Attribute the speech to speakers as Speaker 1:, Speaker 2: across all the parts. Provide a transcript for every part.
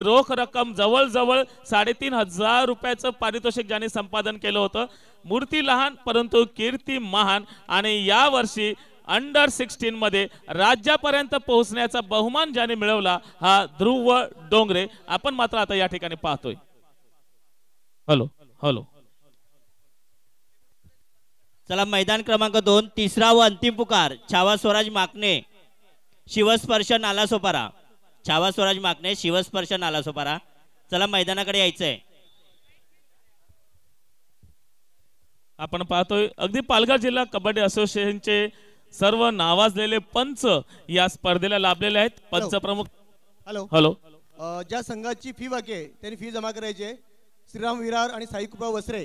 Speaker 1: रोख रक्कम जवळजवळ 3,500 रुपयाचं पारितोषिक ज्यांनी संपादन केलं होतं. मूर्ती लहान परंतु कीर्ती महान आणि या वर्षी अंडर 16 मध्ये राज्यापर्यंत पोहोचण्याचा बहुमान ज्याने मिळवला हा ध्रुव डोंगरे. आपण मात्र आता या ठिकाणी पाहतोय. हॅलो हॅलो
Speaker 2: चला मैदान क्रमांक 2 तिसरा व अंतिम पुकार छावा स्वराज माकणे शिवस्पर्श नालासोपारा. छावा स्वराज माकणे शिवस्पर्श नालासोपारा. चला मैदानाकडे यायचंय.
Speaker 1: आपण पाहतोय अगदी पालघर जिल्हा कबड्डी असोसिएशनचे सर्व नावाजलेले पंच या स्पर्धेला लाभलेले आहेत. पंच प्रमुख
Speaker 3: हॅलो
Speaker 1: हॅलो
Speaker 3: ज्या संघाची फी बाकी आहे त्यांनी फी जमा करायची आहे. श्रीराम विरार आणि साईकृपा वसरे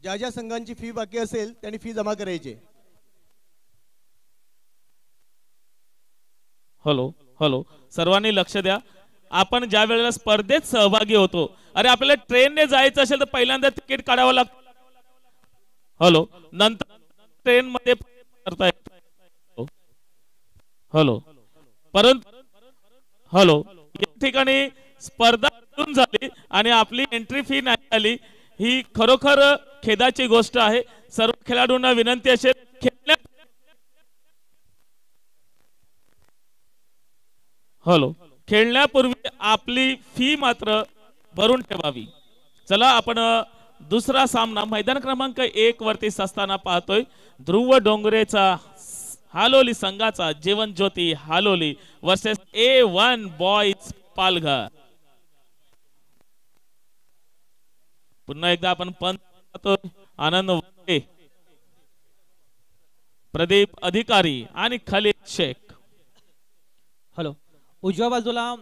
Speaker 3: ज्या ज्या संघांची फी बाकी असेल त्यांनी फी जमा करायची.
Speaker 1: हॅलो हॅलो सर्वांनी लक्ष द्या. आपण ज्या वेळेला स्पर्धेत सहभागी होतो, अरे आपल्याला ट्रेनने जायचं असेल तर पहिल्यांदा तिकीट काढावं लागतं. हॅलो नंतर ट्रेन मध्ये करता येतं. हॅलो परंतु हॅलो या ठिकाणी स्पर्धा झाली आणि आपली एंट्री फी नाही आली, ही खरोखर खेदाची गोष्ट आहे. सर्व खेळाडूंना विनंती असेल खेळण्यापूर्वी आपली फी मात्र भरून ठेवावी. चला आपण दुसरा सामना मैदान क्रमांक 1 वरती असताना पाहतोय. ध्रुव डोंगरेचा हालोली संघाचा Jeevan Jyoti हालोली versus A1 boys Palghar. पुन्हा एकदा आपण पंच आनंद वडे, प्रदीप अधिकारी आणि खलील शेख.
Speaker 4: हॅलो उजव्या बाजूला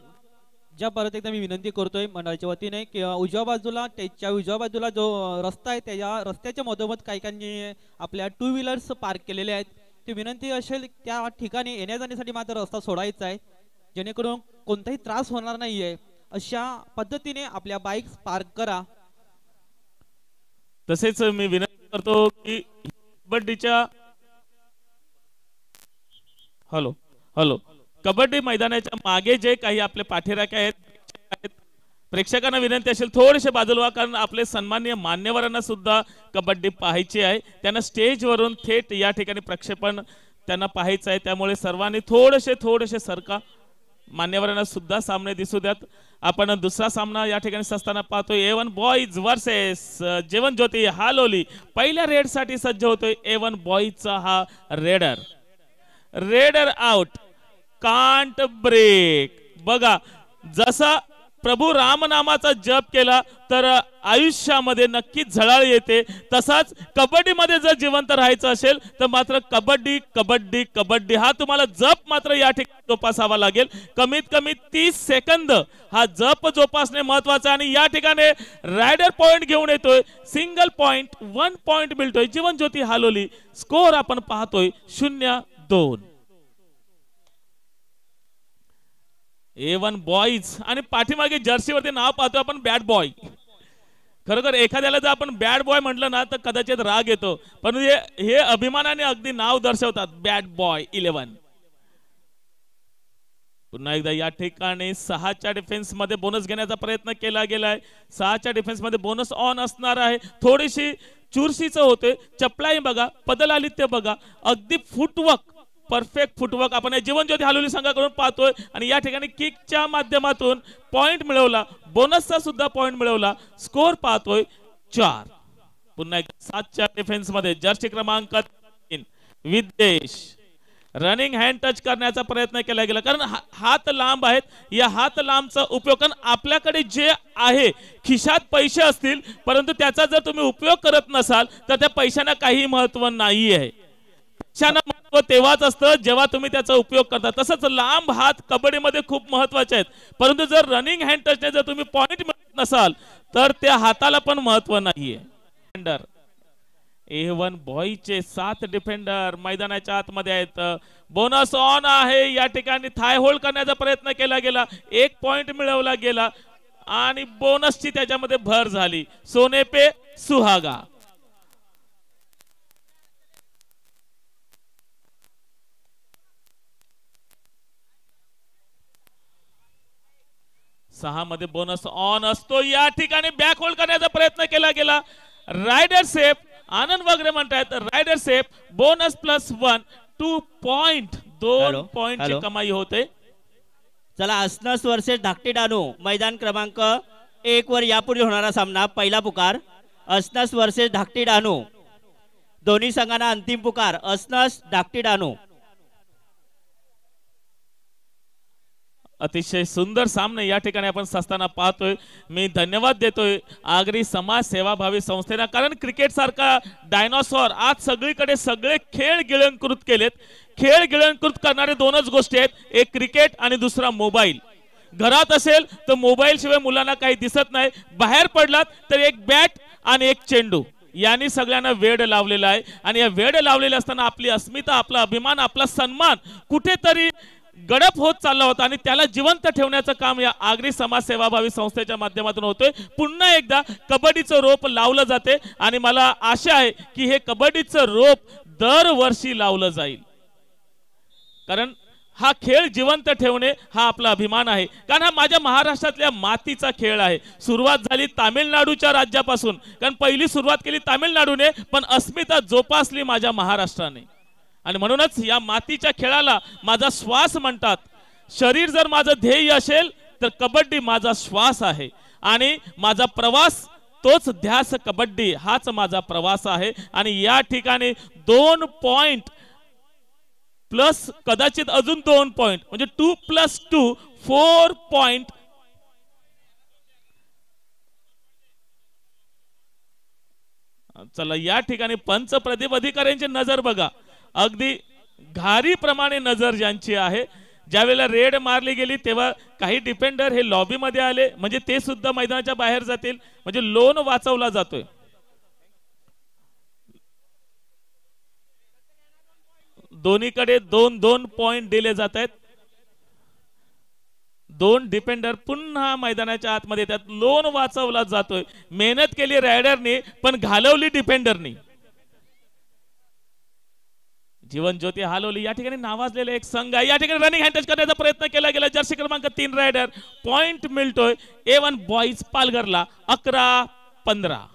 Speaker 4: ज्या परत एकदा मी विनंती करतोय मंडळाच्या वतीने की उजव्या बाजूला त्याच्या उजव्या बाजूला जो रस्ता आहे त्या रस्त्याच्या मधोमध काही आपल्या 2 व्हीलर्स पार्क केलेले आहेत. ती विनंती असेल त्या ठिकाणी येण्या जाण्यासाठी मात्र रस्ता सोडायचा आहे, जेणेकरून कोणताही त्रास होणार नाहीये. अशा पद्धतीने आपल्या बाईक्स पार्क करा.
Speaker 1: तसेच मी विनंती करतो की कबड्डीच्या हॅलो हॅलो कबड्डी मैदानाच्या मागे जे काही आपले पाठीराखे आहेत प्रेक्षकांना विनंती असेल थोडेसे बाजूला व्हा, कारण आपले सन्माननीय मान्यवरांना सुद्धा कबड्डी पाहायची आहे. त्यांना स्टेजवरून थेट या ठिकाणी प्रक्षेपण त्यांना पाहायचं आहे. त्यामुळे सर्वांनी थोडेसे सरका, मान्यवरांना सुद्धा सामने दिसू द्यात. आपण दुसरा सामना या ठिकाणी असताना पाहतोय. A1 boys versus Jeevan Jyoti हालोली. पहिल्या रेड साठी सज्ज होतोय A1 बॉयजचा हा रेडर आउट कांट ब्रेक. बघा जसा प्रभू रामनामाचा जप केला तर आयुष्यामध्ये नक्कीच झळाळ येते, तसाच कबड्डीमध्ये जर जिवंत राहायचं असेल तर मात्र कबड्डी कबड्डी कबड्डी हा तुम्हाला जप मात्र या ठिकाणी जोपासावा लागेल. कमीत कमी 30 सेकंद हा जप जोपासणे महत्वाचा. आणि या ठिकाणी रायडर पॉइंट घेऊन येतोय. सिंगल पॉइंट 1 पॉइंट मिळतोय जीवन ज्योती हालोली. स्कोर आपण पाहतोय 0-2. A1 बॉयज आणि पाठीमागे जर्सीवरती नाव पाहतो आपण बॅड बॉय. खरोखर एखाद्याला जर आपण बॅड बॉय म्हटलं ना तर कदाचित राग येतो, पण हे अभिमानाने अगदी नाव दर्शवतात बॅड बॉय 11. पुन्हा एकदा या ठिकाणी 6च्या डिफेन्स मध्ये बोनस घेण्याचा प्रयत्न केला गेलाय. 6च्या डिफेन्स मध्ये बोनस ऑन असणार आहे. थोडीशी चुरशीच होते. चपलाई बघा, पदलालित्य बघा, अगदी फुटवर्क, परफेक्ट फुटवर्क आपण जीवन ज्योती हालोली संघाकडून पाहतोय. आणि या ठिकाणी किकच्या माध्यमातून पॉइंट मिळवला, बोनसचा सुद्धा पॉइंट मिळवला. स्कोर पाहतोय 4. पुन्हा एक 7च्या डिफेन्स मध्ये जर्सी क्रमांक 3 विद्येश रनिंग हँड टच करण्याचा प्रयत्न केला गेला, कारण हात लांब आहेत. या हात लांबचा उपयोग, कारण आपल्याकडे जे आहे खिशात पैसे असतील परंतु त्याचा जर तुम्ही उपयोग करत नसाल तर त्या पैशांना काही महत्व नाही आहे. महत्व तेव्हाच असतं जेव्हा तुम्ही त्याचा उपयोग करता. तसंच लांब हात कबड्डीमध्ये खूप महत्वाचे आहेत, परंतु जर रनिंग हँड टचने जर तुम्ही पॉइंट मिळत नसाल तर त्या हाताला पण महत्व नाहीये. A1 बॉयचे 7 डिफेंडर मैदानाच्या आतमध्ये आहेत. बोनस ऑन आहे. या ठिकाणी थाय होल्ड करण्याचा प्रयत्न केला गेला, 1 पॉइंट मिळवला गेला आणि बोनसची त्याच्यामध्ये भर झाली. सोने पे सुहागा. 6 मध्ये बोनस ऑन असतो. या ठिकाणी बॅक होल्ड करण्याचा प्रयत्न केला गेला. Rider safe. आनंद वगैरे म्हणतायत रायडर सेफ. बोनस +1 2 पॉइंट 2 पॉइंटची कमाई होते.
Speaker 2: चला असनस वर्सेस धाकटी डानू मैदान क्रमांक 1 वर यापूर्वी होणारा सामना. पहिला पुकार असनस वर्सेस धाकटी डानू. दोन्ही संघांना अंतिम पुकार असनस धाकटी डानू.
Speaker 1: अतिशय सुंदर सामने या ठिकाणी आपण असताना पाहतोय. मी धन्यवाद देतोय आगरी समाज सेवाभावी संस्थेला, कारण क्रिकेट सारखा डायनॉसॉर आज सगळीकडे सगळे खेळ गिळंकृत केलेत. खेळ गिळंकृत करणारे दोनच गोष्टी आहेत, एक क्रिकेट आणि दुसरा मोबाईल. घरात असेल तर मोबाईल शिवाय मुलांना काही दिसत नाही, बाहेर पडलात तर एक बॅट आणि एक चेंडू यांनी सगळ्यांना वेड लावलेला आहे. आणि या वेड लावलेले असताना आपली अस्मिता, आपला अभिमान, आपला सन्मान कुठेतरी गडप होत चालला होता आणि त्याला जिवंत ठेवण्याचं काम या आगरी समाज सेवाभावी संस्थेच्या माध्यमातून होतोय. पुन्हा एकदा कबड्डीचं रोप लावलं जाते आणि मला आशा आहे की हे कबड्डीचं रोप दरवर्षी लावलं जाईल, कारण हा खेळ जिवंत ठेवणे हा आपला अभिमान आहे. कारण हा माझ्या महाराष्ट्रातल्या मातीचा खेळ आहे. सुरुवात झाली तामिळनाडूच्या राज्यापासून, कारण पहिली सुरुवात केली तामिळनाडूने, पण अस्मिता जोपासली माझ्या महाराष्ट्राने. आणि म्हणूनच या मातीच्या खेळाला माझा श्वास म्हणतात. शरीर जर माझं ध्येय असेल तर कबड्डी माझा श्वास आहे आणि माझा प्रवास तोच ध्यास कबड्डी हाच माझा प्रवास आहे. आणि या ठिकाणी 2 पॉइंट प्लस कदाचित अजून 2 पॉइंट म्हणजे 2 + 2 4 पॉइंट. चला या ठिकाणी पंच प्रदीप अधिकाऱ्यांची नजर बघा, अगदी घारीप्रमाणे नजर ज्यांची आहे. ज्यावेळेला रेड मारली गेली तेव्हा काही डिफेंडर हे लॉबी मध्ये आले, म्हणजे ते सुद्धा मैदानाच्या बाहेर जातील, म्हणजे लोन वाचवला जातोय. दोन्हीकडे 2-2 पॉइंट दिले जात आहेत. 2 डिफेंडर पुन्हा मैदानाच्या आतमध्ये येतात. लोन वाचवला जातोय. मेहनत केली रायडरनी पण घालवली डिफेंडरनी. जीवन ज्योती हलवली. या ठिकाणी नावाजलेला एक संघ आहे. या ठिकाणी रनिंग हँड टच करण्याचा प्रयत्न केला गेला. जर्सी क्रमांक 3 रायडर. पॉइंट मिळतोय A1 बॉईज पालघरला. 11-15.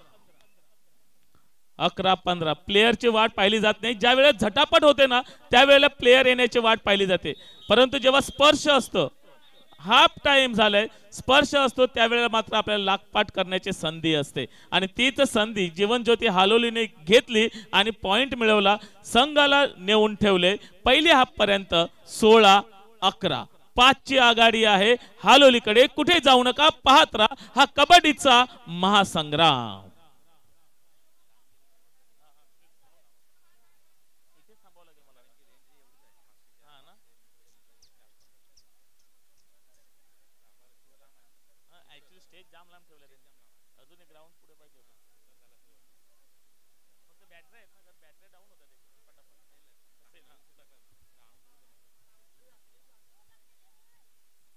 Speaker 1: 11-15. प्लेयरची वाट पाहिली जात नाही. ज्या वेळेला झटापट होते ना त्यावेळेला प्लेयर येण्याची वाट पाहिली जाते, परंतु जेव्हा स्पर्श असतं, हाफ टाइम झालाय, स्पर्श असतो, त्यावेळेला मात्र आपल्याला लागपाट करण्याची संधी असते. आणि तीच संधी जीवन ज्योती हालोलीने घेतली आणि पॉइंट मिळवला. संघाला नेऊन ठेवले पहिल्या हाफ पर्यंत 16-11. 5 ची आघाडी आहे हालोलीकडे. कुठे जाऊ नका, पाहत राहा हा कबड्डीचा महासंग्राम.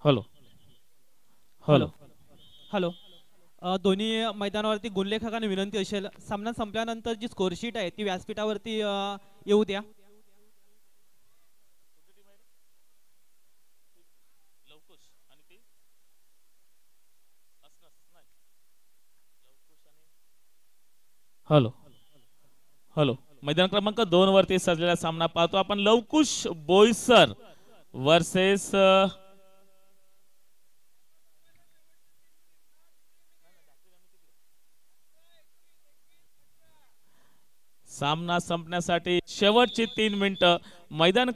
Speaker 1: Hello hello
Speaker 4: hello. दोन्ही मैदानावरती गुणलेखकांना विनंती असेल, सामना संपल्यानंतर जी स्कोरशीट आहे ती व्यासपीठावरती येऊ द्या.
Speaker 1: Hello hello. मैदान क्रमांक 2 वरती सजलेला सामना पाहतो आपण. लवकुश बोईसर वर्सेस सामना संपण्यासाठी शेवटची 3 मिनिटं. मैदान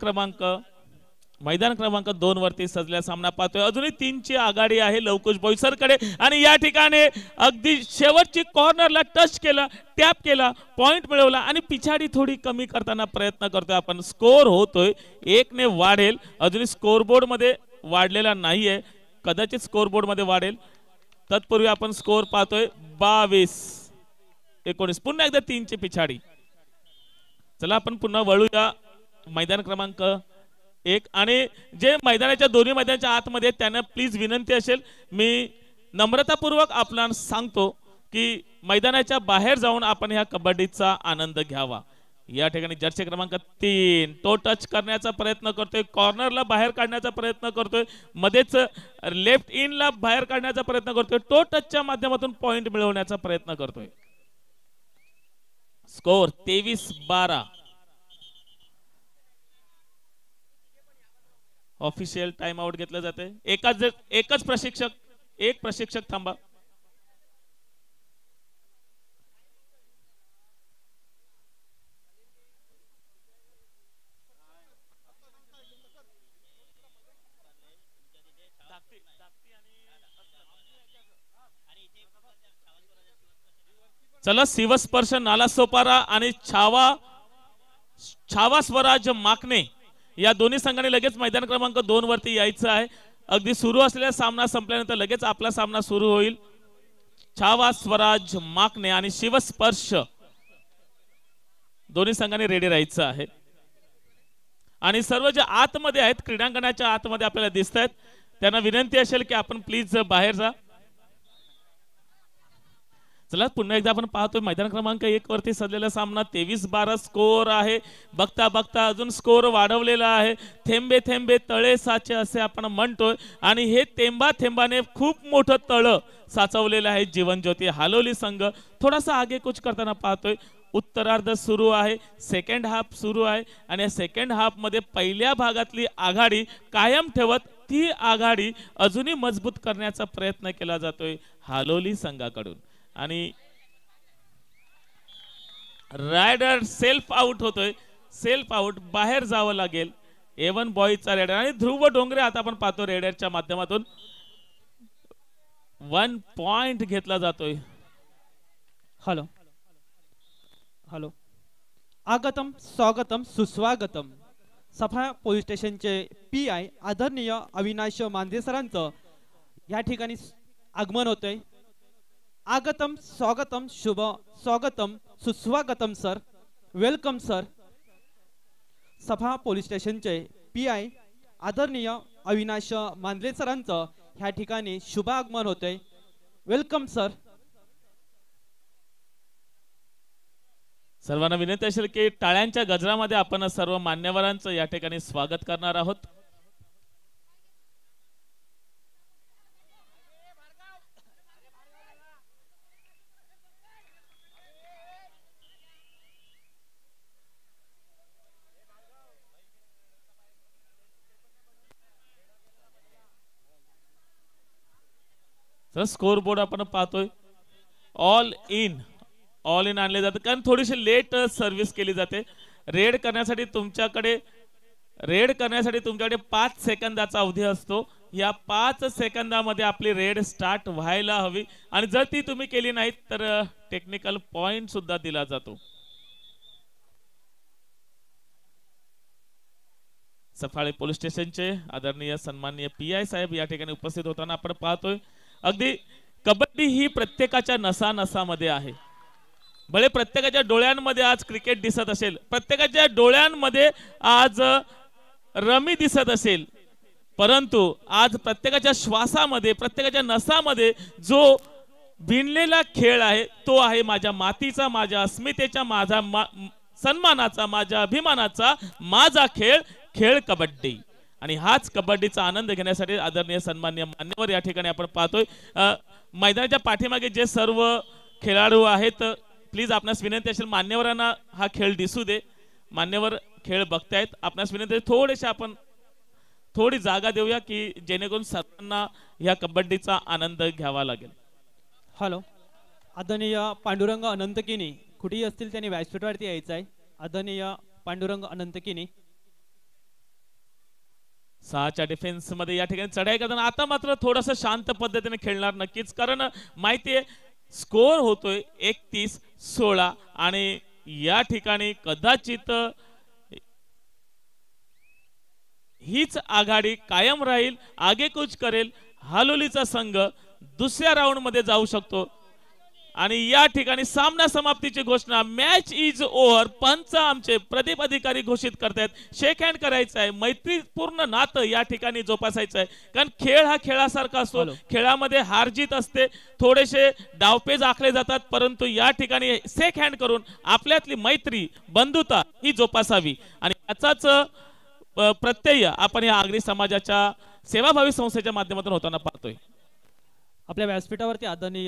Speaker 1: क्रमांक 2 वरती सजलेला सामना पाहतोय. अजूनही 3 ची आघाडी आहे लवकुश बोईसरकडे. आणि या ठिकाणी अगदी शेवटची कॉर्नरला टच केला, टॅप केला, पॉइंट मिळवला आणि पिछाडी थोडी कमी करताना प्रयत्न करतोय आपण. स्कोर होतोय 1 ने वाढेल. अजूनही स्कोरबोर्ड मध्ये वाढलेला नाहीये, कदाचित स्कोरबोर्ड मध्ये वाढेल. तत्पूर्वी आपण स्कोर पाहतोय 22-19. पुन्हा एकदा 3 ची पिछाडी. चला आपण पुन्हा वळूया मैदान क्रमांक 1. आणि जे मैदानाच्या दोन्ही मैदानाच्या आतमध्ये त्यांना प्लीज विनंती असेल, मी नम्रतापूर्वक आपल्याला सांगतो की मैदानाच्या बाहेर जाऊन आपण ह्या कबड्डीचा आनंद घ्यावा. या ठिकाणी जर्सी क्रमांक 3 तो टच करण्याचा प्रयत्न करतोय, कॉर्नरला बाहेर काढण्याचा प्रयत्न करतोय, मध्येच लेफ्ट इनला बाहेर काढण्याचा प्रयत्न करतोय, तो टचच्या माध्यमातून पॉइंट मिळवण्याचा प्रयत्न करतोय. स्कोर 23-12. ऑफिशियल टाइम आउट घेतलं जाते. एकच प्रशिक्षक थांबा. चला शिवस्पर्श नालासोपारा आणि छावा स्वराज माकणे या दोन्ही संघांनी लगेच मैदान क्रमांक 2 वरती यायचं आहे. अगदी सुरू असलेला सामना संपल्यानंतर लगेच आपला सामना सुरू होईल. छावा स्वराज माकणे आणि शिवस्पर्श दोन्ही संघांनी रेडी राहायचं आहे. आणि सर्व जे आतमध्ये आहेत, क्रीडांगणाच्या आतमध्ये आपल्याला दिसत आहेत, त्यांना विनंती असेल की आपण प्लीज बाहेर जा. चला पुन्हा एकदा आपण पाहतोय मैदान क्रमांक 1 वरती सजलेला सामना. 23-12 स्कोर आहे. बघता बघता अजून स्कोर वाढवलेला आहे. थेंबे थेंबे तळे साचे असे आपण म्हणतोय आणि हे थेंबा थेंबाने खूप मोठं तळ साचवलेलं आहे. जीवनज्योती हालोली संघ थोडासा आगेकूच करताना पाहतोय. उत्तरार्ध सुरू आहे, सेकंड हाफ सुरू आहे आणि या सेकंड हाफ मध्ये पहिल्या भागातली आघाडी कायम ठेवत ती आघाडी अजूनही मजबूत करण्याचा प्रयत्न केला जातोय हालोली संघाकडून. आणि रायडर सेल्फ आउट होतोय. सेल्फ आउट बाहेर जावं लागेल. A1 बॉयचा रेडर आणि ध्रुव डोंगरे आता आपण पाहतो रेडरच्या माध्यमातून 1 पॉइंट घेतला जातोय.
Speaker 4: हॅलो हॅलो, आगतम स्वागतम सुस्वागतम. सफा पोलीस स्टेशनचे PI आदरणीय अविनाश मांदे सरांचं या ठिकाणी आगमन होतंय. आगतम स्वागतम शुभ स्वागतम सुस्वागतम सर, वेलकम सर. सफा पोलीस स्टेशनचे PI आदरणीय अविनाश मांदे सरांचं ह्या ठिकाणी शुभ आगमन होतंय. Welcome sir.
Speaker 1: सर्वांना विनंती असेल की टाळ्यांच्या गजरामध्ये आपण सर्व मान्यवरांचं या ठिकाणी स्वागत करणार आहोत. स्कोर बोर्ड आपण पाहतोय. ऑल इन आणले जाते कारण थोडीशी लेट सर्व्हिस केली जाते. रेड करण्यासाठी तुमच्याकडे 5 सेकंदाचा अवधी असतो. या 5 सेकंदामध्ये आपली रेड स्टार्ट व्हायला हवी आणि जर ती तुम्ही केली नाही तर टेक्निकल पॉइंट सुद्धा दिला जातो. सफाळे पोलीस स्टेशनचे आदरणीय सन्माननीय PI साहेब या ठिकाणी उपस्थित होताना आपण पाहतोय. अगदी कबड्डी ही प्रत्येकाच्या नसामध्ये आहे. भले प्रत्येकाच्या डोळ्यांमध्ये आज क्रिकेट दिसत असेल, प्रत्येकाच्या डोळ्यांमध्ये आज रमी दिसत असेल, परंतु आज प्रत्येकाच्या श्वासामध्ये, प्रत्येकाच्या नसामध्ये जो भिनलेला खेळ आहे तो आहे माझ्या मातीचा, माझ्या अस्मितेचा, माझा सन्मानाचा, माझ्या अभिमानाचा माझा खेळ कबड्डी. आणि हाच कबड्डीचा आनंद घेण्यासाठी आदरणीय सन्माननीय मान्यवर या ठिकाणी आपण पाहतोय. मैदानाच्या पाठीमागे जे सर्व खेळाडू आहेत, प्लीज आपणास विनंती असेल मान्यवरांना हा खेळ दिसू दे. मान्यवर खेळ बघतायत, आपणास विनंती थोडेसे आपण थोडी जागा देऊया की जेणेकरून सर्वांना या कबड्डीचा आनंद घ्यावा लागेल.
Speaker 4: हॅलो, आदरणीय पांडुरंग अनंतकिनी कुठेही असतील त्यांनी व्यासपीठावरती यायचं आहे. आदरणीय पांडुरंग अनंतकिनी
Speaker 1: 6च्या डिफेन्स मध्ये या ठिकाणी चढाई करताना आता मात्र थोडंसं शांत पद्धतीने खेळणार नक्कीच, कारण माहितीये स्कोर होतोय 31-16 आणि या ठिकाणी कदाचित हीच आघाडी कायम राहील, आगेकूच करेल. हालोलीचा संघ दुसऱ्या राऊंड मध्ये जाऊ शकतो आणि या ठिकाणी सामना समाप्तीची घोषणा, मॅच इज ओव्हर. पंच आमचे प्रदीप अधिकारी घोषित करतायत. शेक हँड करायचं आहे, मैत्रीपूर्ण नातं या ठिकाणी जोपासायचं आहे. कारण खेळ हा खेळासारखा असतो, खेळामध्ये हार जीत असते, थोडेसे डावपेच आखले जातात, परंतु या ठिकाणी शेक हँड करून आपल्यातली मैत्री बंधुता ही जोपासावी आणि याचाच प्रत्यय आपण या आगरी समाजाच्या सेवाभावी संस्थेच्या माध्यमातून होताना पाहतोय.
Speaker 4: आपल्या व्यासपीठावरती आदरणीय